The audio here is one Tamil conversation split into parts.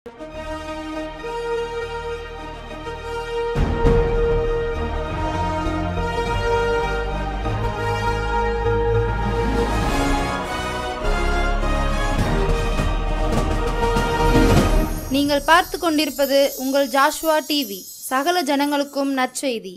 நீங்கள் பார்த்து கொண்டிருப்பது உங்கள் ஜாஷ்வா டிவி, சகல ஜனங்களுக்கும் நற்செய்தி.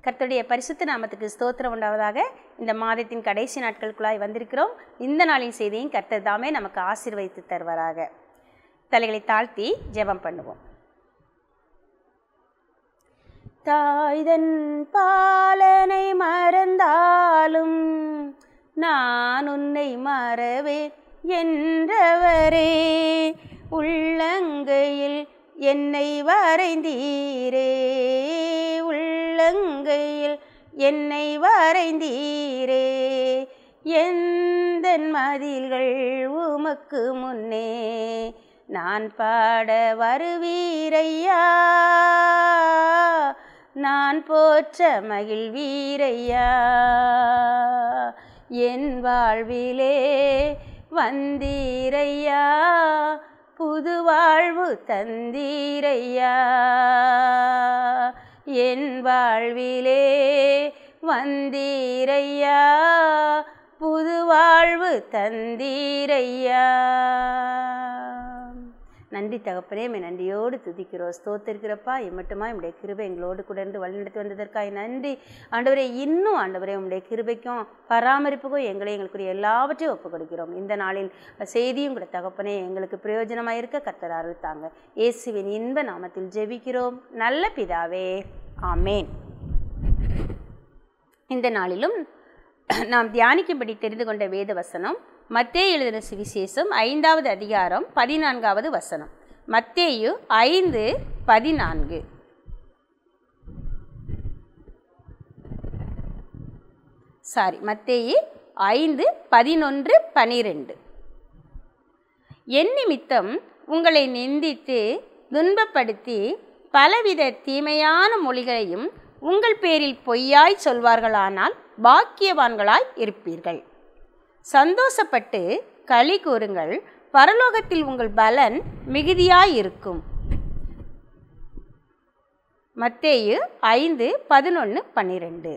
கர்த்தருடைய பரிசுத்த நாமத்துக்கு ஸ்தோத்திரம் உண்டாவதாக. இந்த மாதத்தின் கடைசி நாட்களுக்குள்ளாய் வந்திருக்கிறோம். இந்த நாளின் செய்தியும் கர்த்தர் தாமே நமக்கு ஆசீர்வதித்து தருவாராக. தலைகளை தாழ்த்தி ஜெபம் பண்ணுவோம். தாய்தன் பாலனை மறந்தாலும் நான் உன்னை மறவேன் என்றவரே, உள்ளங்கையில் என்னை வரைந்தீரே, உள்ளங்கையில் என்னை வரைந்தீரே, எந்தன் மதில்கள் உமக்கு முன்னே நான் பாட வருவீரையா, நான் போற்ற மகிழ்வீரையா, என் வாழ்விலே வந்தீரையா, புது வாழ்வு தந்தீரையா, என் வாழ்விலே வந்தீரையா, புது வாழ்வு தந்தீரையா. நன்றி தகப்பனே, நன்றியோடு துதிக்கிறோம், ஸ்தோத்திருக்கிறப்பா. இம்மட்டுமா உம்முடைய கிருபை எங்களோடு கூட இருந்து வழிநடத்தி வந்ததற்காக நன்றி ஆண்டவரே. இன்னும் ஆண்டவரே உம்முடைய கிருபைக்கும் பராமரிப்புக்கும் எங்களுக்குரிய எல்லாவற்றையும் ஒப்புக் கொடுக்கிறோம். இந்த நாளின் செய்தியும் கூட தகப்பனே எங்களுக்கு பிரயோஜனமாக இருக்க கர்த்தர் அருள் தாங்க. இயேசுவின் இன்ப நாமத்தில் ஜெபிக்கிறோம் நல்ல பிதாவே, ஆமேன். இந்த நாளிலும் நாம் தியானிக்கும்படி தெரிந்து கொண்ட வேத வசனம் மத்தேயு எழுதின சுவிசேஷம் 5வது அதிகாரம் 14வது வசனம். மத்தேயு 5:14. மத்தேயு 5:11-12. என் நிமித்தம் உங்களை நிந்தித்து துன்பப்படுத்தி பலவித தீமையான மொழிகளையும் உங்கள் பேரில் பொய்யாய் சொல்வார்களானால் பாக்கியவான்களாய் இருப்பீர்கள். சந்தோஷப்பட்டு களி கூறுங்கள், பரலோகத்தில் உங்கள் பலன் மிகுதியாயிருக்கும். மத்தேயு 5:11-12.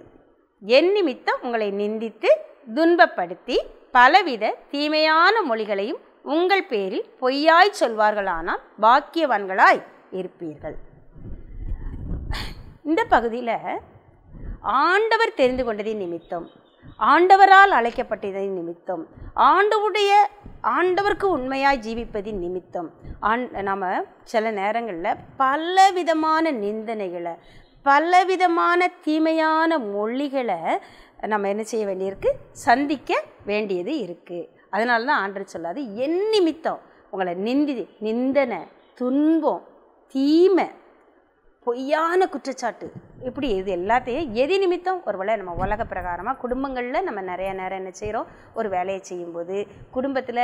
என் நிமித்தம் உங்களை நிந்தித்து துன்பப்படுத்தி பலவித தீமையான மொழிகளையும் உங்கள் பேரில் பொய்யாய் சொல்வார்களானால் பாக்கியவான்களாய் இருப்பீர்கள். இந்த பகுதியில் ஆண்டவர் தெரிந்து கொண்டதின் நிமித்தம், ஆண்டவரால் அழைக்கப்பட்டதின் நிமித்தம், ஆண்டவருக்கு உண்மையாய் ஜீவிப்பதின் நிமித்தம் நாம் சில நேரங்களில் பலவிதமான நிந்தனைகளை, பலவிதமான தீமையான மொழிகளை நம்ம என்ன செய்ய வேண்டியிருக்கு, சந்திக்க வேண்டியது இருக்குது. அதனால தான் ஆண்டவர் சொல்லாது, என் நிமித்தம் உங்களை நிந்தனை, துன்பம், தீமை, பொய்யான குற்றச்சாட்டு, இப்படி இது எல்லாத்தையும் எது நிமித்தம், ஒருவேளை நம்ம உலக பிரகாரமாக குடும்பங்களில் நம்ம நிறைய நேரம் என்ன செய்கிறோம், ஒரு வேலையை செய்யும்போது குடும்பத்தில்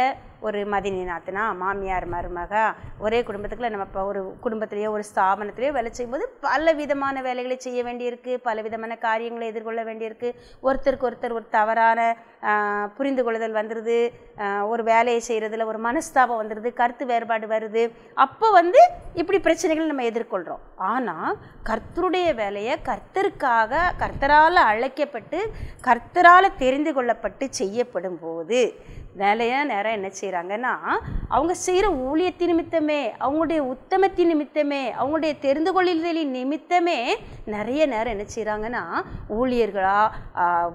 ஒரு மதினி நாத்துனா, மாமியார் மருமகா, ஒரே குடும்பத்துக்குள்ள நம்ம இப்போ ஒரு குடும்பத்திலேயோ ஒரு ஸ்தாபனத்திலேயோ வேலை செய்யும்போது பல விதமான வேலைகளை செய்ய வேண்டியிருக்கு, பல விதமான காரியங்களை எதிர்கொள்ள வேண்டியிருக்கு. ஒருத்தருக்கு ஒருத்தர் ஒரு தவறான புரிந்து கொள்ளுதல் வந்துடுது, ஒரு வேலையை செய்கிறதுல ஒரு மனஸ்தாபம் வந்துடுது, கருத்து வேறுபாடு வருது. அப்போ இப்படி பிரச்சனைகள் நம்ம எதிர்கொள்கிறோம். ஆனால் கர்த்தருடைய வேலையை கர்த்தருக்காக, கர்த்தரால் அழைக்கப்பட்டு கர்த்தரால் தெரிந்து கொள்ளப்பட்டு செய்யப்படும் போது நேரம் என்ன செய்கிறாங்கன்னா, அவங்க செய்கிற ஊழியத்தின் நிமித்தமே, அவங்களுடைய உத்தமத்தின் நிமித்தமே, அவங்களுடைய தெரிந்து கொள்ளுதலின் நிமித்தமே நிறைய நேரம் என்ன செய்கிறாங்கன்னா ஊழியர்களாக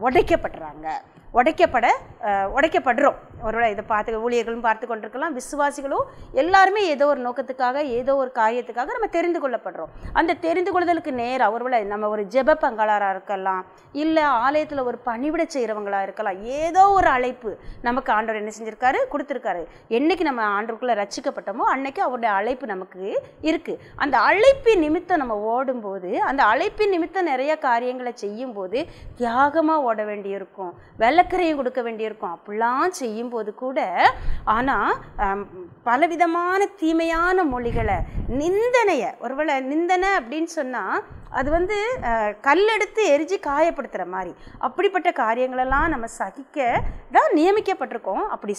உடைக்கப்படுறாங்க. உடைக்கப்படுறோம். ஒருவேளை இதை ஊழியர்களும் பார்த்து கொண்டிருக்கலாம், விசுவாசிகளும் எல்லாருமே ஏதோ ஒரு நோக்கத்துக்காக, ஏதோ ஒரு காரியத்துக்காக நம்ம தெரிந்து கொள்ளப்படுறோம். அந்த தெரிந்து கொள்ளுதலுக்கு நேராக ஒருவேளை நம்ம ஒரு ஜெப பங்காளராக இருக்கலாம், இல்லை ஆலயத்தில் ஒரு பணிவிட செய்கிறவங்களாக இருக்கலாம். ஏதோ ஒரு அழைப்பு நமக்கு ஆண்டவர் என்ன செஞ்சுருக்காரு, கொடுத்துருக்காரு. என்னைக்கு நம்ம ஆண்டவருக்குள்ளே ரட்சிக்கப்பட்டோமோ அன்னைக்கு அவருடைய அழைப்பு நமக்கு இருக்குது. அந்த அழைப்பின் நிமித்தம் நம்ம ஓடும்போது, அந்த அழைப்பின் நிமித்தம் நிறைய காரியங்களை செய்யும்போது தியாகமாக ஓட வேண்டியிருக்கும், வெள்ளக்கரையும் கொடுக்க வேண்டியிருக்கும். அப்படிலாம் செய்யும்போது கூட ஆனால் பலவிதமான தீமையான மொழிகளை, நிந்தனையை, ஒருவேளை நிந்தனை அப்படின்னு சொன்னால் அது கல்லெடுத்து எரிஞ்சு காயப்படுத்துகிற மாதிரி, அப்படிப்பட்ட காரியங்களெல்லாம் நம்ம சகிக்க தான் நியமிக்கப்பட்டிருக்கோம். அப்படி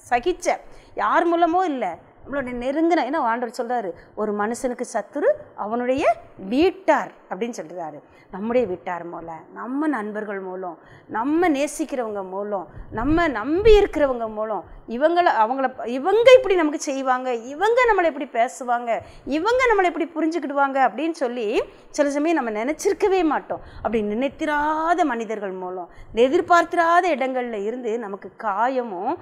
சகிச்ச யார் மூலமோ இல்லை, நம்மளுடைய நெருங்கின, ஏன்னா ஆண்டவர் சொல்கிறாரு, ஒரு மனுஷனுக்கு சத்துரு அவனுடைய வீட்டார் அப்படின்னு சொல்கிறாரு. நம்முடைய வீட்டார் மூலம், நம்ம நண்பர்கள் மூலம், நம்ம நேசிக்கிறவங்க மூலம், நம்ம நம்பி இருக்கிறவங்க மூலம், இவங்க இப்படி நமக்கு செய்வாங்க, இவங்க நம்மளை எப்படி பேசுவாங்க, இவங்க நம்மளை எப்படி புரிஞ்சுக்கிடுவாங்க அப்படின்னு சொல்லி சில சமயம் நம்ம நினச்சிருக்கவே மாட்டோம். அப்படி நினைத்திராத மனிதர்கள் மூலம், எதிர்பார்த்திராத இடங்கள்ல இருந்து நமக்கு காயமும்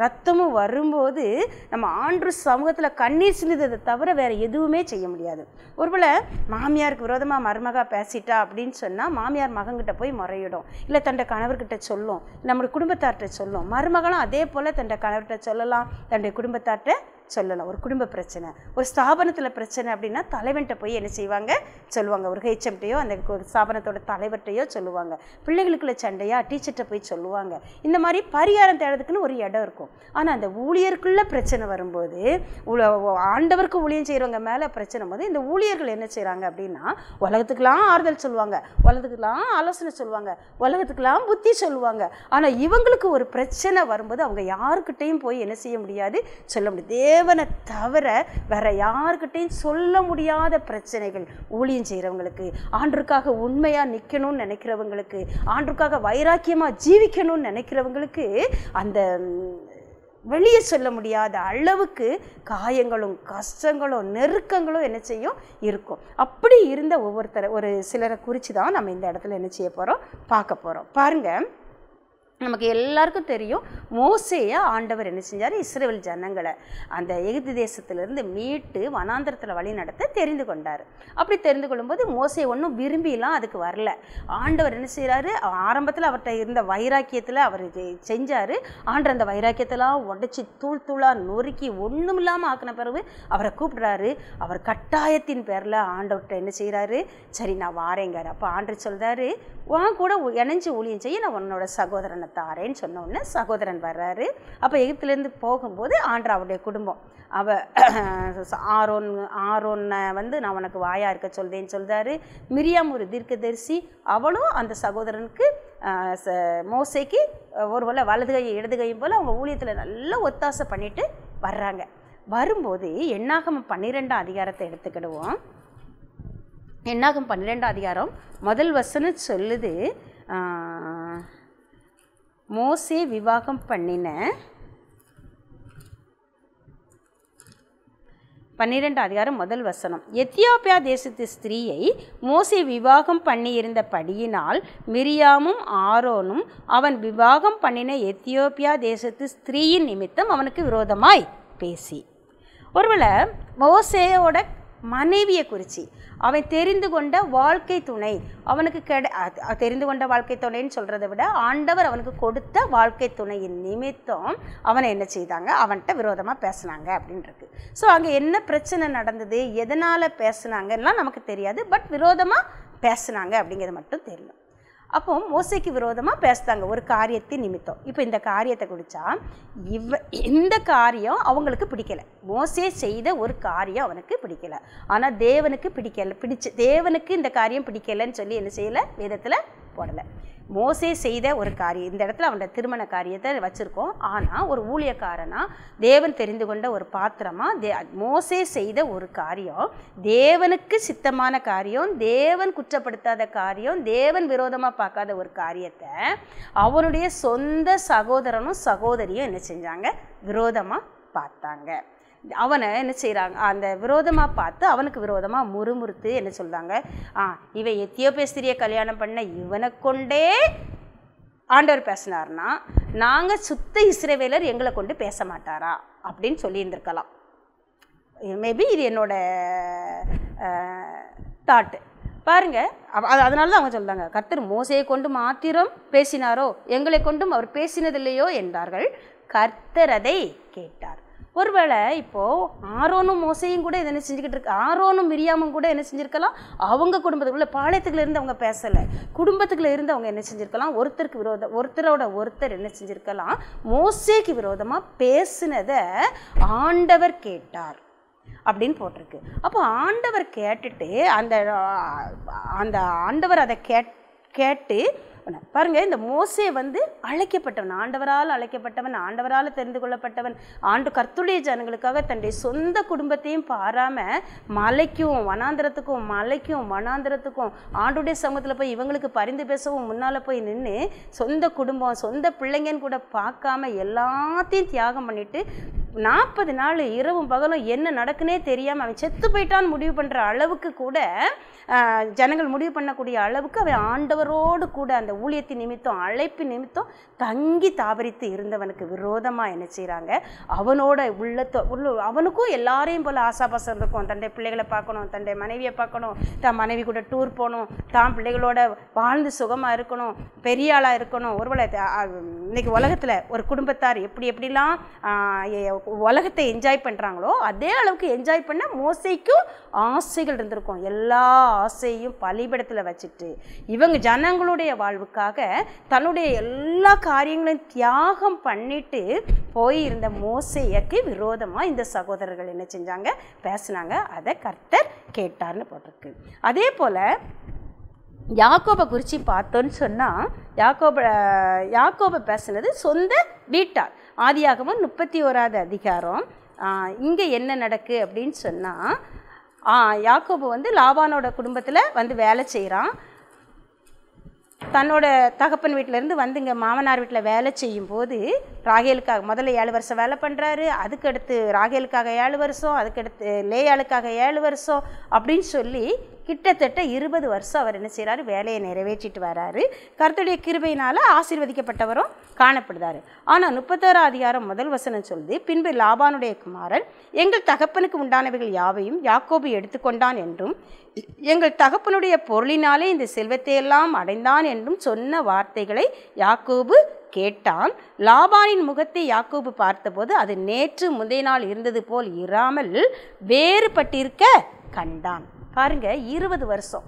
ரத்தமும் வரும்போது நம்ம ஆண்டு சமூகத்தில் கண்ணீர் சிந்துதை தவிர வேறு எதுவுமே செய்ய முடியாது. ஒருவேளை மாமியாருக்கு விரோதமாக மருமகா பேசிட்டா அப்படின்னு சொன்னால் மாமியார் மகன்கிட்ட போய் முறையிடும், இல்லை தன்னை கணவர்கிட்ட சொல்லும், நம்முடைய குடும்பத்தார்கிட்ட சொல்லும். மருமகளும் அதே போல் தன்னை கணவர்கிட்ட சொல்லலாம், தன்னுடைய குடும்பத்தார்கிட்ட சொல்லலாம். ஒரு குடும்ப பிரச்சனை, ஒரு ஸ்தாபனத்தில் பிரச்சனை அப்படின்னா தலைவன்கிட்ட போய் என்ன செய்வாங்க, சொல்லுவாங்க. ஒரு ஹெச்எம்டையோ அந்த ஸ்தாபனத்தோட தலைவர்கிட்டையோ சொல்லுவாங்க. பிள்ளைகளுக்குள்ள சண்டையா டீச்சர்கிட்ட போய் சொல்லுவாங்க. இந்த மாதிரி பரிகாரம் தேடுறதுக்குன்னு ஒரு இடம் இருக்கும். ஆனால் அந்த ஊழியருக்குள்ள பிரச்சனை வரும்போது, ஆண்டவருக்கு ஊழியம் செய்கிறவங்க மேலே பிரச்சனை போது இந்த ஊழியர்கள் என்ன செய்கிறாங்க அப்படின்னா, உலகத்துக்கெல்லாம் ஆறுதல் சொல்லுவாங்க, உலகத்துக்கெல்லாம் ஆலோசனை சொல்லுவாங்க, உலகத்துக்கெல்லாம் புத்தி சொல்லுவாங்க. ஆனால் இவங்களுக்கு ஒரு பிரச்சனை வரும்போது அவங்க யாருக்கிட்டையும் போய் என்ன செய்ய முடியாது, சொல்ல முடியாது. தேவனை தவிர வேற யாருக்கிட்டையும் சொல்ல முடியாத பிரச்சனைகள் ஊழியம் செய்கிறவங்களுக்கு, ஆண்டவருக்காக உண்மையாக நிற்கணும்னு நினைக்கிறவங்களுக்கு, ஆண்டவருக்காக வைராக்கியமாக ஜீவிக்கணும்னு நினைக்கிறவங்களுக்கு அந்த வெளியே சொல்ல முடியாத அளவுக்கு காயங்களும் கஷ்டங்களும் நெருக்கங்களும் என்ன செய்யும் இருக்கும். அப்படி இருந்த ஒரு சிலரை குறித்து தான் நம்ம இந்த இடத்துல என்ன செய்ய போகிறோம், பார்க்க போகிறோம். பாருங்கள், நமக்கு எல்லாருக்கும் தெரியும், மோசேயை ஆண்டவர் என்ன செஞ்சார், இஸ்ரவேல் ஜனங்களை அந்த எகிப்து தேசத்திலிருந்து மீட்டு வனாந்தரத்தில் வழி நடத்த தெரிந்து கொண்டார். அப்படி தெரிந்து கொள்ளும்போது மோசே ஒன்றும் விரும்பிலாம் அதுக்கு வரல. ஆண்டவர் என்ன செய்கிறாரு, ஆரம்பத்தில் அவர்கிட்ட இருந்த வைராக்கியத்தில் அவர் செஞ்சார். ஆண்டவர் அந்த வைராக்கியத்தெல்லாம் உடைச்சி தூள் தூளாக நொறுக்கி ஒன்றும் இல்லாமல் ஆக்கின பிறகு அவரை கூப்பிடுறாரு. அவர் கட்டாயத்தின் பேரில் ஆண்டவர்கிட்ட என்ன செய்கிறாரு, சரி நான் வாரேங்கார். அப்போ ஆண்டவர் சொல்கிறாரு, உன் கூட இணைஞ்சு ஊழியம் செய்ய நான் உன்னோட சகோதரனை தாரேன்னு சொன்ன உடனே சகோதரன் வர்றாரு. அப்போ எகிப்திலேருந்து போகும்போது ஆண்டவர் அவருடைய குடும்பம் ஆரோனை நான் உனக்கு வாயா இருக்க சொல்றேன்னு சொல்றாரு. மிரியாம் ஒரு தீர்க்கதரிசி, அவளும் அந்த சகோதரனுக்கு மோசேக்கு ஒருவேளை வலது கையும் இடது கையும் போல் அவங்க ஊழியத்தில் நல்லா ஒத்தாசை பண்ணிட்டு வர்றாங்க. வரும்போது என்னாகமம் 12ஆம் அதிகாரத்தை எடுத்துக்கிடுவோம். என்னாகும் 12ஆம் அதிகாரம் முதல் வசனம் சொல்லுது, மோசே விவாகம் பண்ணின 12ஆம் அதிகாரம் முதல் வசனம். எத்தியோப்பியா தேசத்து ஸ்திரீயை மோசே விவாகம் பண்ணியிருந்தபடியினால் மிரியாமும் ஆரோனும் அவன் விவாகம் பண்ணின எத்தியோப்பியா தேசத்து ஸ்திரீயின் நிமித்தம் அவனுக்கு விரோதமாய் பேசி. ஒருவேளை மோசேயோட மனைவியை குறித்து, அவன் தெரிந்து கொண்ட வாழ்க்கை துணை, அவனுக்கு தெரிந்து கொண்ட வாழ்க்கை துணைன்னு சொல்கிறத விட ஆண்டவர் அவனுக்கு கொடுத்த வாழ்க்கை துணையின் நிமித்தம் அவனை என்ன செய்தாங்க, அவன்கிட்ட விரோதமாக பேசினாங்க அப்படின்றது. ஸோ அங்கே என்ன பிரச்சனை நடந்தது, எதனால் பேசுனாங்கலாம் நமக்கு தெரியாது, பட் விரோதமாக பேசுனாங்க அப்படிங்கிறது மட்டும் தெரியும். அப்போ மோசேக்கு விரோதமாக பேசுதாங்க ஒரு காரியத்தின் நிமித்தம். இப்போ இந்த காரியத்தை குறித்தா இந்த காரியம் அவங்களுக்கு பிடிக்கலை. மோசே செய்த ஒரு காரியம் அவனுக்கு பிடிக்கலை, ஆனால் தேவனுக்கு தேவனுக்கு இந்த காரியம் பிடிக்கலைன்னு சொல்லி என்ன செய்யலை, வேதத்தில் போடலை. மோசே செய்த ஒரு காரியம், இந்த இடத்துல அவனோட திருமண காரியத்தை வச்சுருக்கோம். ஆனால் ஒரு ஊழியக்காரனா தேவன் தெரிந்து கொண்ட ஒரு பாத்திரமாக மோசே செய்த ஒரு காரியம் தேவனுக்கு சித்தமான காரியம், தேவன் குற்றப்படுத்தாத காரியம், தேவன் விரோதமாக பார்க்காத ஒரு காரியத்தை அவனுடைய சொந்த சகோதரனும் சகோதரியும் என்ன செஞ்சாங்க, விரோதமாக பார்த்தாங்க. அவனை என்ன செய்கிறாங்க, அந்த விரோதமாக பார்த்து அவனுக்கு விரோதமாக முறுமுறுத்து என்ன சொல்கிறாங்க, இவன் எத்தியோப்பிய ஸ்திரியை கல்யாணம் பண்ண இவனை கொண்டே ஆண்டவர் பேசினார்னா நாங்கள் சுத்த இஸ்ரவேலர் எங்களை கொண்டு பேச மாட்டாரா அப்படின்னு சொல்லியிருந்திருக்கலாம். மேபி இது என்னோட தாட்டு பாருங்கள். அதனால தான் அவங்க சொல்கிறாங்க, கர்த்தர் மோசையை கொண்டு மாத்திரம் பேசினாரோ, எங்களை கொண்டும் அவர் பேசினதில்லையோ என்றார்கள். கர்த்தர் அதை கேட்டார். ஒருவேளை இப்போது ஆரோனும் மோசையும் கூட என்ன செஞ்சுக்கிட்டு இருக்கு, ஆரோனும் மிரியாமும் கூட என்ன செஞ்சுருக்கலாம், அவங்க குடும்பத்துக்குள்ள பாளையத்துக்குள்ள இருந்து அவங்க பேசலை, குடும்பத்துக்குள்ள இருந்து அவங்க என்ன செஞ்சுருக்கலாம், ஒருத்தரோட ஒருத்தர் என்ன செஞ்சுருக்கலாம், மோசேக்கு விரோதமாக பேசினதை ஆண்டவர் கேட்டார் அப்படின்னு போட்டிருக்கு. அப்போ ஆண்டவர் கேட்டுட்டு அந்த ஆண்டவர் அதை கேட்டு பாருங்கள், இந்த மோசே வந்து அழைக்கப்பட்டவன், ஆண்டவரால் அழைக்கப்பட்டவன், ஆண்டவரால் தெரிந்து கொள்ளப்பட்டவன், கர்த்தருடைய ஜனங்களுக்காக தன்னுடைய சொந்த குடும்பத்தையும் பாராமல் மலைக்கும் வனாந்திரத்துக்கும் ஆண்டுடைய சமூகத்தில் போய் இவங்களுக்கு பரிந்து பேசவும் முன்னால் போய் நின்று சொந்த குடும்பம் சொந்த பிள்ளைங்கன்னு கூட பார்க்காம எல்லாத்தையும் தியாகம் பண்ணிட்டு 40 நாள் இரவும் பகலும் என்ன நடக்குன்னே தெரியாமல் அவன் செத்து போயிட்டான்னு முடிவு பண்ணுற அளவுக்கு கூட ஜனங்கள் முடிவு பண்ணக்கூடிய அளவுக்கு அவன் ஆண்டவரோடு கூட அந்த ஊழியத்தின் நிமித்தம் அழைப்பு நிமித்தம் தங்கி தாபரித்து இருந்தவனுக்கு விரோதமாக என்ன செய்கிறாங்க, அவனோட அவனுக்கும் எல்லாரையும் போல் ஆசாபாசம் இருக்கும். தன்னுடைய பிள்ளைகளை பார்க்கணும், தன்னுடைய மனைவியை பார்க்கணும், தான் மனைவி கூட டூர் போகணும், தான் பிள்ளைகளோட வாழ்ந்து சுகமாக இருக்கணும், பெரிய ஆளாக இருக்கணும். ஒருவேளை இன்னைக்கு உலகத்தில் ஒரு குடும்பத்தார் எப்படிலாம் உலகத்தை என்ஜாய் பண்ணுறாங்களோ அதே அளவுக்கு என்ஜாய் பண்ண மோசைக்கும் ஆசைகள் இருந்திருக்கும். எல்லா ஆசையும் பலிபடத்தில் வச்சுட்டு இவங்க ஜனங்களுடைய வாழ்வுக்காக தன்னுடைய எல்லா காரியங்களையும் தியாகம் பண்ணிட்டு போய் இருந்த மோசேக்கு விரோதமாக இந்த சகோதரர்கள் என்ன செஞ்சாங்க, பேசினாங்க. அதை கர்த்தர் கேட்டார்னு போட்டிருக்கு. அதே போல் யாக்கோபை குறித்து பார்த்தோன்னு சொன்னால் யாக்கோபை பேசுனது சொந்த வீட்டார். ஆதியாகமம் 31வது அதிகாரம். இங்கே என்ன நடக்கு அப்படின்னு சொன்னால், யாக்கோபு வந்து லாபானோட குடும்பத்தில் வந்து வேலை செய்கிறான். தன்னோட தகப்பன் வீட்டிலேருந்து வந்து இங்கே மாமனார் வீட்டில் வேலை செய்யும்போது ராகேலுக்காக முதல்ல 7 வருஷம் வேலை பண்ணுறாரு. அதுக்கடுத்து ராகேலுக்காக 7 வருஷம், அதுக்கடுத்து லேயாளுக்காக 7 வருஷம் அப்படின்னு சொல்லி கிட்டத்தட்ட 20 வருஷம் அவர் என்ன செய்கிறாரு, வேலையை நிறைவேற்றிட்டு வராரு. கர்த்தருடைய கிருபையினால் ஆசீர்வதிக்கப்பட்டவரும் காணப்படுதார். ஆனால் 31 அதிகாரம் 1 வசனம் சொல்லுது, பின்பு லாபானுடைய குமாரன் எங்கள் தகப்பனுக்கு உண்டானவைகள் யாவையும் யாக்கோபு எடுத்துக்கொண்டான் என்றும் எங்கள் தகப்பனுடைய பொருளினாலே இந்த செல்வத்தையெல்லாம் அடைந்தான் என்றும் சொன்ன வார்த்தைகளை யாக்கோபு கேட்டான். லாபானின் முகத்தை யாக்கோபு பார்த்தபோது அது நேற்று முந்தைய நாள் இருந்தது போல் இராமல் வேறுபட்டிருக்க கண்டான். பாருங்க, 20 வருஷம்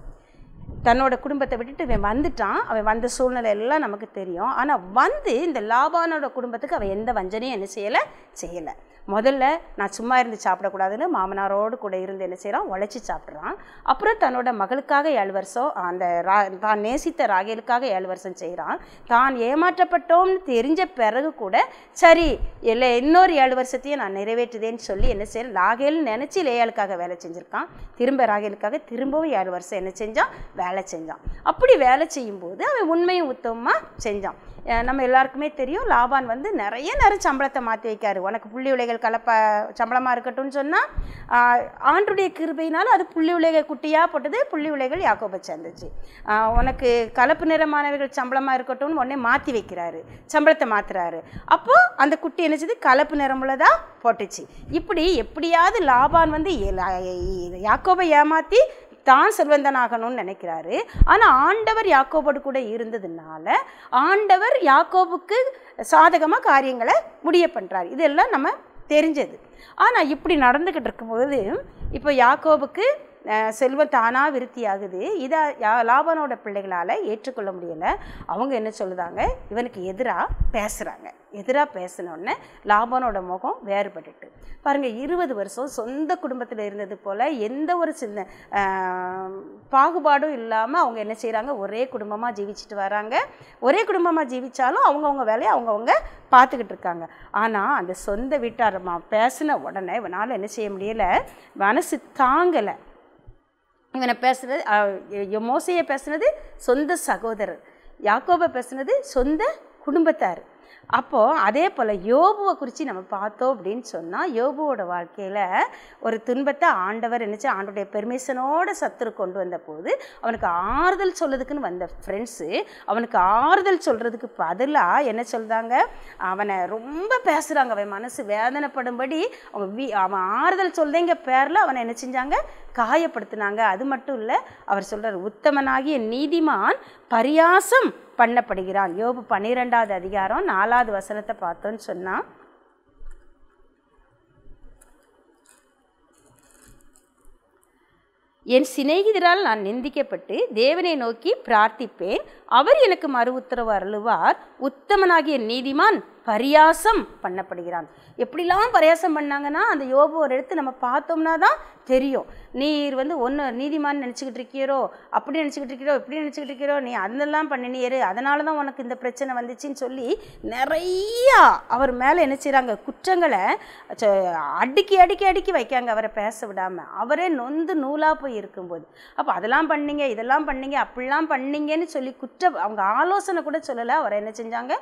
தன்னோட குடும்பத்தை விட்டுட்டு அவன் வந்துட்டான். அவன் வந்த சூழ்நிலை எல்லாம் நமக்கு தெரியும். ஆனால் வந்து இந்த லாபானோட குடும்பத்துக்கு அவன் எந்த வஞ்சனையும் என்ன செய்யலை. முதல்ல நான் சும்மா இருந்து சாப்பிடக்கூடாதுன்னு மாமனாரோடு கூட இருந்து என்ன செய்கிறான், உழைச்சி சாப்பிட்றான். அப்புறம் தன்னோட மகளுக்காக 7 வருஷம், தான் நேசித்த ராகேலுக்காக 7 வருஷம் செய்கிறான். தான் ஏமாற்றப்பட்டோம்னு தெரிஞ்ச பிறகு கூட சரி இல்லை இன்னொரு 7 வருஷத்தையும் நான் நிறைவேற்றுதேன்னு சொல்லி என்ன செய்ய ராகேல் நினச்சி லேயாளுக்காக வேலை செஞ்சுருக்கான். திரும்ப ராகேலுக்காக திரும்பவும் 7 வருஷம் என்ன செஞ்சான், வேலை செஞ்சான். அப்படி வேலை செய்யும்போது அவன் உண்மையும் உத்தமமாக செஞ்சான். நம்ம எல்லாருக்குமே தெரியும், லாபான் வந்து நிறைய நேரம் சம்பளத்தை மாற்றி வைக்காரு. உனக்கு புள்ளி உலைகள் சம்பளமாக இருக்கட்டும்னு சொன்னால் ஆண்டுடைய கிருபையினால் அது புள்ளி உலைகள் குட்டியாக போட்டது, புள்ளி உலைகள் யாக்கோபை சேர்ந்துச்சு. உனக்கு கலப்பு நிறமானவைகள் சம்பளமாக இருக்கட்டும்னு உடனே மாற்றி வைக்கிறாரு, சம்பளத்தை மாற்றுறாரு. அப்போது அந்த குட்டி என்னச்சது, கலப்பு நிறமுள்ளதாக போட்டுச்சு. இப்படி எப்படியாவது லாபான் வந்து யாக்கோபை ஏமாற்றி தான் செல்வந்தனாகணும்னு நினைக்கிறாரு. ஆனால் ஆண்டவர் யாக்கோபோடு கூட இருந்ததுனால ஆண்டவர் யாக்கோபுக்கு சாதகமாக காரியங்களை முடிய பண்ணுறாரு. இதெல்லாம் நம்ம தெரிஞ்சது. ஆனால் இப்படி நடந்துக்கிட்டு இருக்கும்போது இப்போ யாக்கோபுக்கு செல்வம் தானாக விருத்தி ஆகுது. இதை லாபானோட பிள்ளைகளால் ஏற்றுக்கொள்ள முடியலை. அவங்க என்ன சொல்லுதாங்க, இவனுக்கு எதிராக பேசுகிறாங்க. எதிராக பேசினோடனே லாபானோட முகம் வேறுபட்டுட்டு பாருங்கள், 20 வருஷம் சொந்த குடும்பத்தில் இருந்தது போல் எந்த ஒரு சின்ன பாகுபாடும் இல்லாமல் அவங்க என்ன செய்கிறாங்க, ஒரே குடும்பமாக ஜீவிச்சுட்டு வராங்க. ஒரே குடும்பமாக ஜீவித்தாலும் அவங்கவுங்க வேலையை அவங்கவுங்க பார்த்துக்கிட்டு இருக்காங்க. ஆனால் அந்த சொந்த வீட்டாரம்மா பேசின உடனே இவனால் என்ன செய்ய முடியலை, மனசு தாங்கலை. இவனை பேசுனது, மோசையை பேசுனது சொந்த சகோதரர், யாக்கோபை பேசுனது சொந்த குடும்பத்தார். அப்போது அதே போல் யோபுவை குறித்து நம்ம பார்த்தோம் அப்படின்னு சொன்னால், யோபுவோட வாழ்க்கையில் ஒரு துன்பத்தை ஆண்டவர் என்னச்சு ஆண்டோடைய பெர்மிஷனோட சத்துரு கொண்டு வந்த போது அவனுக்கு ஆறுதல் சொல்கிறதுக்குன்னு வந்த ஃப்ரெண்ட்ஸு அவனுக்கு ஆறுதல் சொல்கிறதுக்கு பதிலாக என்ன சொல்கிறாங்க, அவனை ரொம்ப பேசுகிறாங்க. அவன் மனசு வேதனைப்படும்படி அவன் ஆறுதல் சொல்றேங்க பேரில் அவனை என்ன செஞ்சாங்க, காயப்படுத்தினாங்க. அது மட்டும் இல்லை, அவர் சொல்கிறார், உத்தமனாகிய நீதிமான் பரியாசம் பண்ணப்படுகிறான். யோபு 12வது அதிகாரம் 4வது வசனத்தை பார்த்தோன்னு சொன்னால், என் சிநேகிதரால் நான் நிந்திக்கப்பட்டு தேவனை நோக்கி பிரார்த்திப்பேன், அவர் எனக்கு மறு உத்தரவு அருளுவார். உத்தமனாகிய நீதிமான் பரியாசம் பண்ணப்படுகிறான். எப்படிலாம் பரியாசம் பண்ணாங்கன்னா, அந்த யோபு ஒரு எடுத்து நம்ம பார்த்தோம்னா தான் தெரியும். நீர் ஒன்று நீதிமான் நினச்சிக்கிட்டு இருக்கிறோ, அப்படி நினச்சிக்கிட்டு இருக்கிறோ, இப்படி நினச்சிக்கிட்டு இருக்கிறோ, நீ அதெல்லாம் பண்ணினியரு, அதனால தான் உனக்கு இந்த பிரச்சனை வந்துச்சின்னு சொல்லி நிறையா அவர் மேலே என்ன செய்கிறாங்க, குற்றங்களை அடுக்கி அடுக்கி அடுக்கி வைக்காங்க, அவரை பேச விடாமல். அவரே நொந்து நூலாக போய் இருக்கும்போது, அப்போ அதெல்லாம் பண்ணீங்க, இதெல்லாம் பண்ணீங்க, அப்படிலாம் பண்ணீங்கன்னு சொல்லி அவங்க ஆலோசனை கூட சொல்லலை. அவரை என்ன செஞ்சாங்க,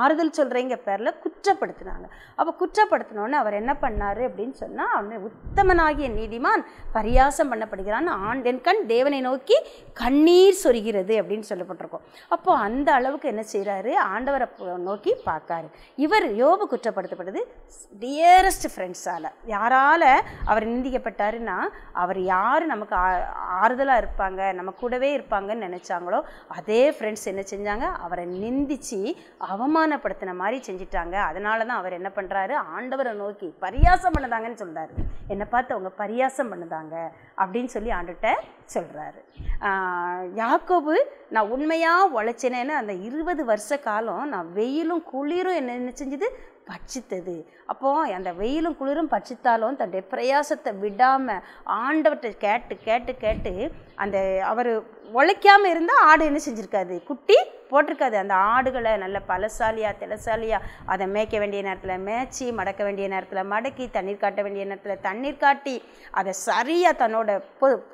ஆறுதல் சொல்கிறீங்க பேரில் குற்றப்படுத்தினாங்க. அப்போ குற்றப்படுத்தினோன்னு அவர் என்ன பண்ணார் அப்படின்னு சொன்னால், அவன் உத்தமனாகிய நீதிமான் பரியாசம் பண்ணப்படுகிறான், என் கண் தேவனை நோக்கி கண்ணீர் சொரிகிறது அப்படின்னு சொல்லப்பட்டிருக்கோம். அப்போ அந்த அளவுக்கு என்ன செய்கிறாரு, ஆண்டவரை நோக்கி பார்க்காரு. இவர் யோபு குற்றப்படுத்தப்படுது டியரஸ்ட் ஃப்ரெண்ட்ஸால். யாரால் அவர் நிந்திக்கப்பட்டாருன்னா, அவர் யார் நமக்கு ஆறுதலாக இருப்பாங்க, நம்ம கூடவே இருப்பாங்கன்னு நினச்சாங்களோ அதே ஃப்ரெண்ட்ஸ் என்ன செஞ்சாங்க, அவரை நிந்திச்சு அவமானப்படுத்தின மாதிரி செஞ்சிட்டாங்க. அதனால தான் அவர் என்ன பண்ணுறாரு, ஆண்டவரை நோக்கி பரியாசம் பண்ணுதாங்கன்னு சொல்கிறாரு. என்னை பார்த்து அவங்க பரியாசம் பண்ணுதாங்க அப்படின்னு சொல்லி ஆண்டுகிட்ட சொல்கிறாரு. யாக்கோபு, நான் உண்மையாக உழைச்சினேன்னு அந்த 20 வருஷ காலம் நான் வெயிலும் குளிரும் என்ன செஞ்சுது, பட்சித்தது. அப்போது அந்த வெயிலும் குளிரும் பட்சித்தாலும் தன்னுடைய பிரயாசத்தை விடாமல் ஆண்டவர்கிட்ட கேட்டு கேட்டு கேட்டு அந்த அவர் உழைக்காமல் இருந்தால் ஆடு என்ன செஞ்சுருக்காது, குட்டி போட்டிருக்காது. அந்த ஆடுகளை நல்ல பலசாலியாக திலசாலியாக அதை மேய்க்க வேண்டிய நேரத்தில் மேய்ச்சி, மடக்க வேண்டிய நேரத்தில் மடக்கி, தண்ணீர் காட்ட வேண்டிய நேரத்தில் தண்ணீர் காட்டி, அதை சரியாக தன்னோட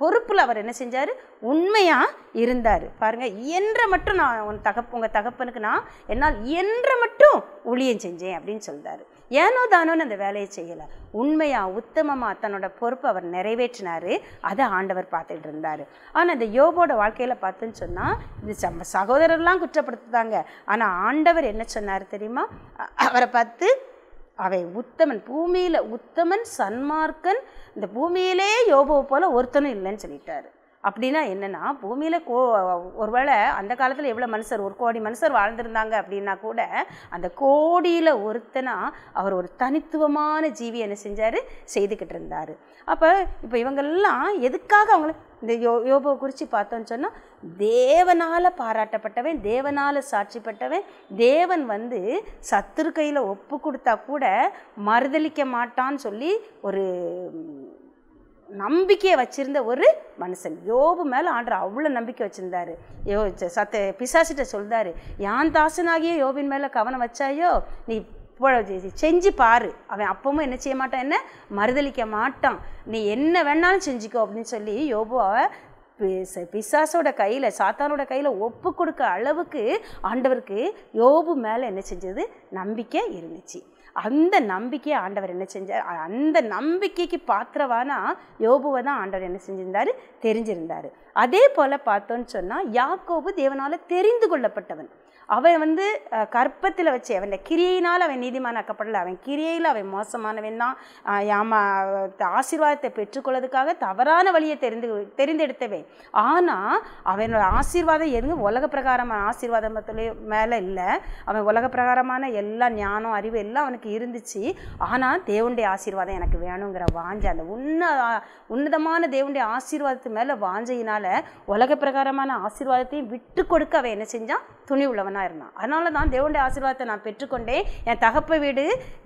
பொறுப்பில் அவர் என்ன செஞ்சார், உண்மையாக இருந்தார். பாருங்கள், இயன்ற மட்டும் நான் உங்கள் தகப்பனுக்கு நான் என்னால் இயன்ற மட்டும் ஊழியம் செஞ்சேன் அப்படின்னு சொல்கிறாரு. ஏனோ தானோன்னு அந்த வேலையை செய்யலை, உண்மையாக உத்தமமாக தன்னோட பொறுப்பை அவர் நிறைவேற்றினார். அதை ஆண்டவர் பார்த்துட்டு இருந்தார். ஆனால் இந்த யோபோட வாழ்க்கையில் பார்த்துன்னு சொன்னால், இது சகோதரர்லாம் குற்றப்படுத்துதாங்க. ஆனால் ஆண்டவர் என்ன சொன்னார் தெரியுமா, அவரை பார்த்து, அவன் உத்தமன், பூமியில் உத்தமன் சன்மார்க்கன், இந்த பூமியிலே யோபுவை போல் ஒருத்தனும் இல்லைன்னு சொல்லிட்டாரு. அப்படின்னா என்னென்னா, பூமியில் ஒருவேளை அந்த காலத்தில் எவ்வளோ மனுஷர், 1 கோடி மனுஷர் வாழ்ந்திருந்தாங்க அப்படின்னா கூட அந்த கோடியில் ஒருத்தனா அவர் ஒரு தனித்துவமான ஜீவி என்ன செஞ்சார், செய்துக்கிட்டு இருந்தார். அப்போ இப்போ இவங்கெல்லாம் எதுக்காக அவங்கள இந்த யோபுவை குறித்து பார்த்தோன்னு சொன்னால், தேவனால் பாராட்டப்பட்டவன், தேவனால் சாட்சிப்பட்டவன், தேவன் சத்துரு கையில் ஒப்பு கொடுத்தா கூட மறுதளிக்க மாட்டான்னு சொல்லி ஒரு நம்பிக்கையை வச்சிருந்த ஒரு மனுஷன். யோபு மேலே ஆண்டவர் அவ்வளோ நம்பிக்கை வச்சுருந்தாரு. பிசாசிட்ட சொல்கிறாரு, யான் தாசனாகிய யோபின் மேலே கவனம் வச்சாயோ, நீ செஞ்சு பாரு, அவன் அப்பவும் என்ன செய்ய மாட்டான், என்ன மறுதளிக்க மாட்டான், நீ என்ன வேணாலும் செஞ்சுக்கோ அப்படின்னு சொல்லி யோபுவை பிசாசோட கையில், சாத்தானோட கையில் ஒப்பு கொடுக்க அளவுக்கு ஆண்டவருக்கு யோபு மேலே என்ன செஞ்சது, நம்பிக்கை இருந்துச்சு. அந்த நம்பிக்கையை ஆண்டவர் என்ன செஞ்சார், அந்த நம்பிக்கைக்கு பாத்திரவானா யோபுவை தான் ஆண்டவர் என்ன செஞ்சிருந்தார், தெரிஞ்சிருந்தார். அதே போல் பார்த்தோன்னு சொன்னால், யாக்கோபு தேவனால் தெரிந்து கொள்ளப்பட்டவன். அவன் கற்பத்தில் வச்சு அவன் கிரியையினால் அவன் நீதிமானாக்கப்படலை, அவன் கிரியையில் அவன் மோசமானவன் தான். ஆசீர்வாதத்தை பெற்றுக்கொள்வதற்காக தவறான வழியை தெரிந்தெடுத்தவன். ஆனால் அவனோட ஆசீர்வாதம் எதுவும் உலக பிரகாரமான ஆசீர்வாதத்துல மேலே இல்லை. அவன் உலக பிரகாரமான எல்லா ஞானம் அறிவு எல்லாம் அவனுக்கு இருந்துச்சு. ஆனால் தேவனுடைய ஆசீர்வாதம் எனக்கு வேணுங்கிற வாஞ்சை, அந்த உன்னதமான தேவனுடைய ஆசீர்வாதத்து மேலே வாஞ்சையினால் உலக பிரகாரமான ஆசீர்வாதத்தையும் விட்டு கொடுக்க அவன் என்ன செஞ்சான், துணி உள்ளவனாக இருந்தான். அதனால தான் தேவனுடைய ஆசீர்வாதத்தை நான் பெற்றுக்கொண்டேன், என் தகப்ப வீடு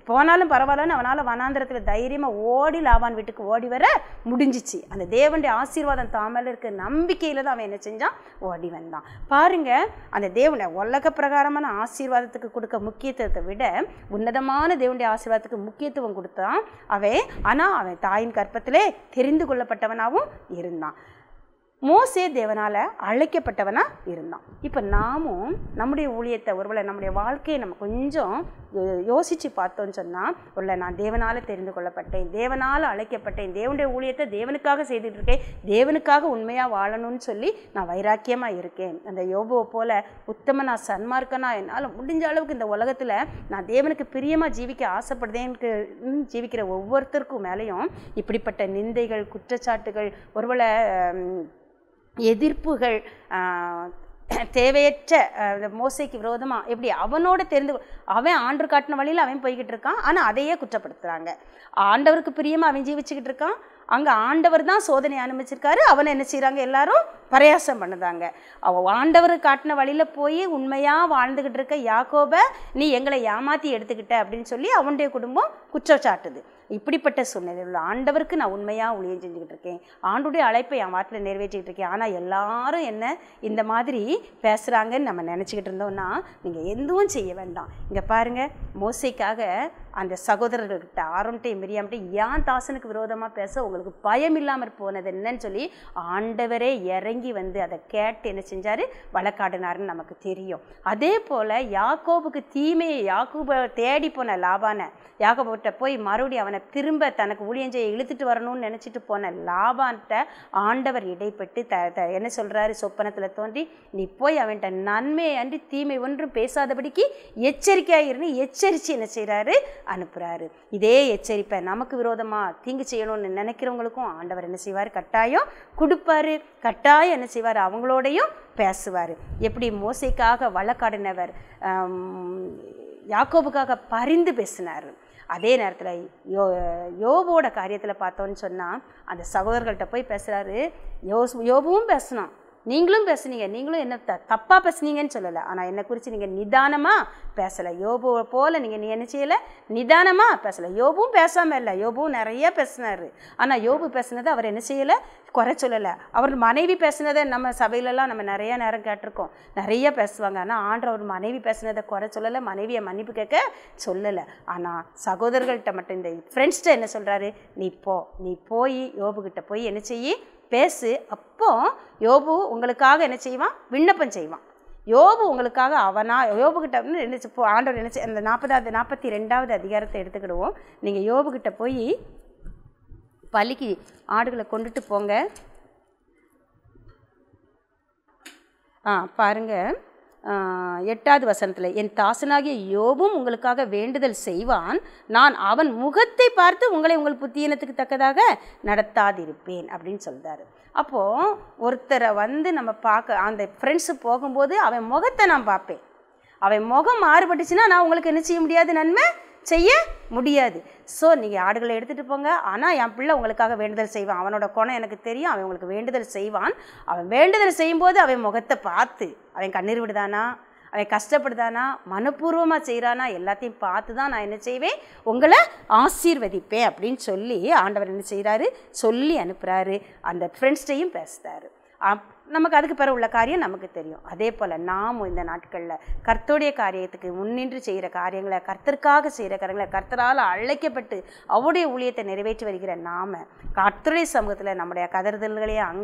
போனாலும் பரவாயில்லன்னு அவனால் வனாந்திரத்தில் தைரியமாக ஓடி லாபான் வீட்டுக்கு ஓடி வர முடிஞ்சிச்சு. அந்த தேவனுடைய ஆசீர்வாதம் தாமல இருக்க நம்பிக்கையில் தான் அவன் என்ன செஞ்சான், ஓடி வந்தான். பாருங்கள், அந்த தேவனுடைய உலக பிரகாரமான ஆசீர்வாதத்துக்கு கொடுக்க முக்கியத்துவத்தை விட உன்னதமான தேவனுடைய ஆசீர்வாதத்துக்கு முக்கியத்துவம் கொடுத்தான் அவன். ஆனால் அவன் தாயின் கற்பத்திலே தெரிந்து கொள்ளப்பட்டவனாகவும் இருந்தான். மோசே தேவனால் அழைக்கப்பட்டவனா இருந்தான். இப்போ நாமும் நம்முடைய ஊழியத்தை ஒருவேளை நம்முடைய வாழ்க்கையை நம்ம கொஞ்சம் யோசித்து பார்த்தோன்னு சொன்னால், ஒருவேளை நான் தேவனால் தெரிந்து கொள்ளப்பட்டேன், தேவனால் அழைக்கப்பட்டேன், தேவனுடைய ஊழியத்தை தேவனுக்காக செய்துட்டு இருக்கேன், தேவனுக்காக உண்மையாக வாழணும்னு சொல்லி நான் வைராக்கியமாக இருக்கேன். அந்த யோபுவை போல உத்தமனா சன்மார்க்கனா என்னால் முடிஞ்ச அளவுக்கு இந்த உலகத்தில் நான் தேவனுக்கு பிரியமாக ஜீவிக்க ஆசைப்படுதேன்னு ஜீவிக்கிற ஒவ்வொருத்தருக்கும் மேலேயும் இப்படிப்பட்ட நிந்தைகள், குற்றச்சாட்டுகள், ஒருவேளை எதிர்ப்புகள், தேவையற்ற மோசைக்கு விரோதமாக எப்படி அவனோட தெரிந்து அவன் ஆண்டு காட்டின வழியில் அவன் போய்கிட்டு இருக்கான். ஆனால் அதையே குற்றப்படுத்துகிறாங்க. ஆண்டவருக்கு பிரியமாக அவன் ஜீவிச்சுக்கிட்டு இருக்கான். அங்கே ஆண்டவர் தான் சோதனை அனுமதிச்சிருக்காரு. அவனை என்ன செய்கிறாங்க, எல்லாரும் பிரயாசம் பண்ணுதாங்க. அவன் ஆண்டவர் காட்டின வழியில் போய் உண்மையாக வாழ்ந்துக்கிட்டு இருக்க யாக்கோபை நீ எங்களை ஏமாற்றி எடுத்துக்கிட்ட அப்படின்னு சொல்லி அவனுடைய குடும்பம் குற்றச்சாட்டுது. இப்படிப்பட்ட சூழ்நிலையில் ஆண்டவருக்கு நான் உண்மையாக ஊழியம் செஞ்சுக்கிட்டு இருக்கேன், ஆண்டுடைய அழைப்பை என் வாட்டில் நிறைவேற்றிக்கிட்டு இருக்கேன், ஆனால் எல்லாரும் என்ன இந்த மாதிரி பேசுகிறாங்கன்னு நம்ம நினச்சிக்கிட்டு இருந்தோம்னா நீங்கள் எதுவும் செய்ய வேண்டாம். இங்கே பாருங்கள், மோசைக்காக அந்த சகோதரர்கள்கிட்ட ஆரோன்ட்டையும் மிரியாம்ட்டையும் ஏன் தாசனுக்கு விரோதமாக பேச உங்களுக்கு பயம் இல்லாமல் போனது என்னன்னு சொல்லி ஆண்டவரே இறங்கி வந்து அதை கேட்டு என்ன செஞ்சார், வழக்காடினாருன்னு நமக்கு தெரியும். அதே போல் யாக்கோபுக்கு தீமையை யாக்கோபை தேடி போன லாபானை, யாக்கோபுகிட்ட போய் மறுபடியும் அவனை திரும்ப தனக்கு ஊழியம் செய்ய இழுத்துட்டு வரணும்னு நினச்சிட்டு போன லாபான்கிட்ட ஆண்டவர் இடைப்பட்டு என்ன சொல்கிறாரு, சொப்பனத்தில் தோன்றி நீ போய் அவன்கிட்ட நன்மையை அன்றி தீமை ஒன்றும் பேசாதபடிக்கு எச்சரிக்கையாக இருந்து எச்சரித்து என்ன செய்கிறாரு, அனுப்புகிறாரு. இதே எச்சரிப்பை நமக்கு விரோதமாக தீங்கு செய்யணும்னு நினைக்கிறவங்களுக்கும் ஆண்டவர் என்ன செய்வார், கட்டாயம் கொடுப்பாரு. கட்டாயம் என்ன செய்வார், அவங்களோடையும் பேசுவார். எப்படி மோசைக்காக வழக்காடினவர் யாக்கோபுக்காக பரிந்து பேசினார். அதே நேரத்தில் யோபோட காரியத்தில் பார்த்தோன்னு சொன்னால் அந்த சகோதரர்கள்ட்ட போய் பேசுகிறாரு. யோபுவும் பேசினான், நீங்களும் பேசுனீங்க, நீங்களும் என்ன தப்பாக பேசுனீங்கன்னு சொல்லலை, ஆனால் என்னை குறித்து நீங்கள் நிதானமாக பேசலை. யோபுவை போல் நீங்கள் என்ன செய்யலை, நிதானமாக பேசலை. யோபுவும் பேசாமல் இல்லை, யோபுவும் நிறைய பேசினார். ஆனால் யோபு பேசுனதை அவர் என்ன செய்யலை, குறை சொல்லலை. அவர் மனைவி பேசுனதை நம்ம சபையிலலாம் நம்ம நிறைய நேரம் கேட்டிருக்கோம், நிறைய பேசுவாங்க. ஆனால் ஆண்டவர் மனைவி பேசுனதை குறை சொல்லலை, மனைவியை மன்னிப்பு கேட்க சொல்லலை. ஆனால் சகோதரர்கள்ட்ட மட்டும் இந்த ஃப்ரெண்ட்ஸ்கிட்ட என்ன சொல்கிறாரு, நீ போய் யோபுக்கிட்ட போய் என்ன செய்யி பேசு. அப்போ யோபு உங்களுக்காக என்ன செய்வான், விண்ணப்பம் செய்வான். யோபு உங்களுக்காக யோபுக்கிட்ட வந்து என்ன ஆண்டவர் என்ன அந்த 42வது அதிகாரத்தை எடுத்துக்கிடுவோம். நீங்கள் யோபுக்கிட்ட போய் பலிக்கு ஆடுகளை கொண்டுட்டு போங்க. பாருங்கள் 8வது வசனத்தில், என் தாசனாகிய யோபும் உங்களுக்காக வேண்டுதல் செய்வான், நான் அவன் முகத்தை பார்த்து உங்களை உங்கள் புத்தியினத்துக்கு தக்கதாக நடத்தாதிருப்பேன் அப்படின்னு சொல்கிறாரு. அப்போது ஒருத்தரை வந்து நம்ம பார்க்க அந்த ஃப்ரெண்ட்ஸு போகும்போது அவன் முகத்தை நான் பார்ப்பேன். அவன் முகம் மாறுபட்டுச்சுன்னா நான் உங்களுக்கு என்ன செய்ய முடியாது, நன்மை செய்ய முடியாது. ஸோ நீங்கள் ஆடுகளை எடுத்துகிட்டு போங்க, ஆனால் என் பிள்ளை உங்களுக்காக வேண்டுதல் செய்வான், அவனோட குணம் எனக்கு தெரியும், அவன் உங்களுக்கு வேண்டுதல் செய்வான். அவன் வேண்டுதல் செய்யும்போது அவன் முகத்தை பார்த்து அவன் கண்ணீர் விடுதானா, அவன் கஷ்டப்படுதானா, மனப்பூர்வமாக செய்கிறானா, எல்லாத்தையும் பார்த்து தான் நான் என்ன செய்வேன், உங்களை ஆசீர்வதிப்பேன் அப்படின்னு சொல்லி ஆண்டவர் என்ன செய்கிறாரு, சொல்லி அனுப்புகிறாரு. அந்த ஃப்ரெண்ட்ஸ்டையும் பேசுகிறாரு. நமக்கு அதுக்கு பிறகு உள்ள காரியம் நமக்கு தெரியும். அதே போல் நாமும் இந்த நாட்களில் கர்த்தருடைய காரியத்துக்கு முன்னின்று செய்கிற காரியங்களை, கர்த்தருக்காக செய்கிற காரியங்களை, கர்த்தரால் அழைக்கப்பட்டு அவருடைய ஊழியத்தை நிறைவேற்றி வருகிற நாம் கர்த்தருடைய சமூகத்தில் நம்முடைய கதறுதல்களையும்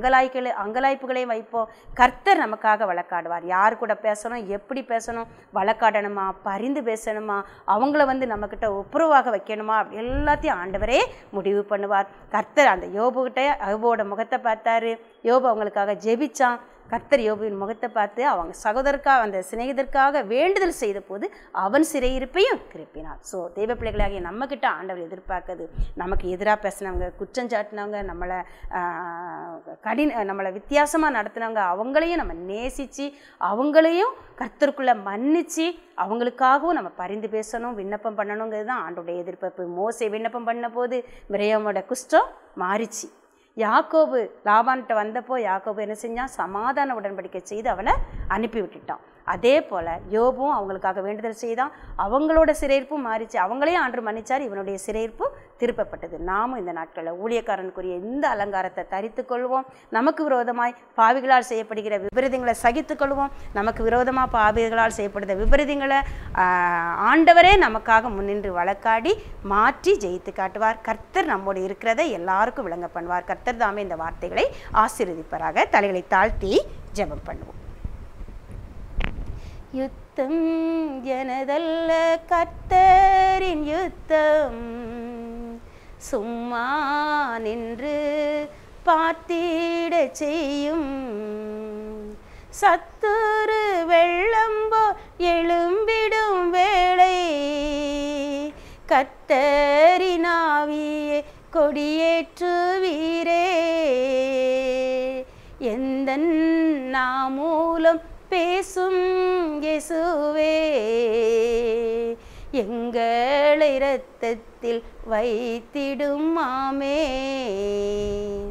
அங்கலாய்ப்புகளையும் வைப்போம். கர்த்தர் நமக்காக வழக்காடுவார். யார் கூட பேசணும், எப்படி பேசணும், வழக்காடணுமா, பரிந்து பேசணுமா, அவங்கள வந்து நம்மக்கிட்ட ஒப்புரவாக வைக்கணுமா, எல்லாத்தையும் ஆண்டவரே முடிவு பண்ணுவார். கர்த்தர் அந்த யோபோட முகத்தை பார்த்தாரு. யோபு அவங்களுக்காக ஜெபிச்சான். கர்த்தர் யோபுவின் முகத்தை பார்த்து அவங்க சகோதரருக்காக அந்த சிநேகிதருக்காக வேண்டுதல் செய்த போது அவன் சிறையிருப்பையும் திருப்பினார். ஸோ தெய்வ பிள்ளைகளாகிய நம்மக்கிட்ட ஆண்டவர் எதிர்பார்க்குது, நமக்கு எதிராக பேசினவங்க, குற்றஞ்சாட்டினவங்க, நம்மளை வித்தியாசமாக நடத்தினவங்க, அவங்களையும் நம்ம நேசித்து அவங்களையும் கர்த்தருக்குள்ளே மன்னித்து அவங்களுக்காகவும் நம்ம பரிந்து பேசணும், விண்ணப்பம் பண்ணணுங்கிறது தான் ஆண்டோடைய எதிர்பார்ப்பு. மோசே விண்ணப்பம் பண்ண போது மிரியாமோட குஷ்டம் மாறிச்சு. யாக்கோபு லாபான்கிட்ட வந்தப்போ யாக்கோபு என்ன செஞ்சான், சமாதான உடன்படிக்கை செய்து அவனை அனுப்பி விட்டுட்டான். அதே போல் யோபும் அவங்களுக்காக வேண்டுதல் செய்தான், அவங்களோட சிறையிருப்பும் மாறிச்சு, அவங்களையும் ஆண்டு மன்னிச்சார், இவனுடைய சிறையிருப்பும் திருப்பப்பட்டது. நாமும் இந்த நாட்களில் ஊழியக்காரனுக்குரிய இந்த அலங்காரத்தை தரித்து கொள்வோம். நமக்கு விரோதமாய் பாவிகளால் செய்யப்படுகிற விபரீதங்களை சகித்து கொள்வோம். நமக்கு விரோதமாக பாவிகளால் செய்யப்படுகிற விபரீதங்களை ஆண்டவரே நமக்காக முன்னின்று வழக்காடி மாற்றி ஜெயித்து காட்டுவார். கர்த்தர் நம்மோடு இருக்கிறதை எல்லாருக்கும் விளங்க பண்ணுவார். கர்த்தர் தாமே இந்த வார்த்தைகளை ஆசீர்வதிப்பாராக. தலைகளை தாழ்த்தி ஜெபம் பண்ணுவோம். யுத்தம் எனதல்ல, கர்த்தரின் யுத்தம், சும்மா நின்று பார்த்திட செய்யும். சத்துரு வெள்ளம்போ எழும்பிடும் வேளை, கர்த்தரின் ஆவியே கொடியேற்றுவீரே. எந்த நாமூலம் பேசும் இயேசுவே, எங்களை இரத்தத்தில் வைத்திடும் ஆமென்.